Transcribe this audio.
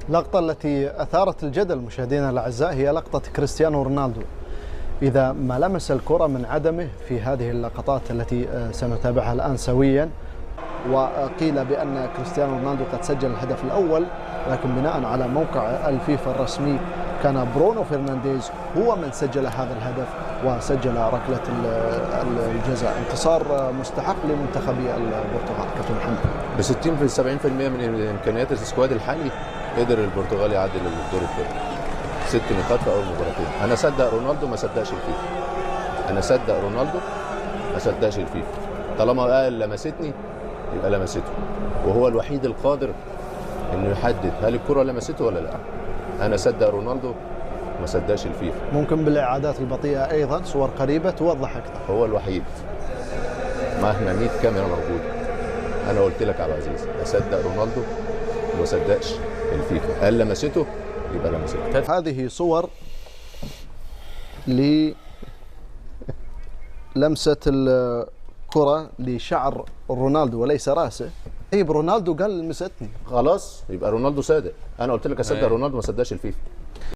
اللقطة التي أثارت الجدل مشاهدينا الأعزاء هي لقطة كريستيانو رونالدو إذا ما لمس الكرة من عدمه في هذه اللقطات التي سنتابعها الآن سويا. وقيل بأن كريستيانو رونالدو قد سجل الهدف الأول، لكن بناء على موقع الفيفا الرسمي كان برونو فرنانديز هو من سجل هذا الهدف وسجل ركلة الجزاء. انتصار مستحق لمنتخب البرتغال. كابتن محمد، ب 60 في 70% من امكانيات السكواد الحالي قدر البرتغال يعدي للدور الثاني. 6 نقاط في اول مباراتين. انا صدق رونالدو ما صدقش الفيفا. انا صدق رونالدو ما صدقش الفيفا. طالما قال لمستني يبقى لمسته، وهو الوحيد القادر انه يحدد هل الكره لمسته ولا لا. انا صدق رونالدو ما صدقش الفيفا. ممكن بالاعادات البطيئه ايضا صور قريبه توضح اكثر. هو الوحيد مهما 100 كاميرا موجوده. انا قلت لك يا عبد العزيز اصدق رونالدو وما صدقش الفيفا. قال لمسته يبقى لمسته. هذه صور لمسه الكره لشعر رونالدو وليس راسه. طيب رونالدو قال لمستني، خلاص يبقى رونالدو صادق. انا قلت لك اصدق رونالدو ما صدقش الفيفا.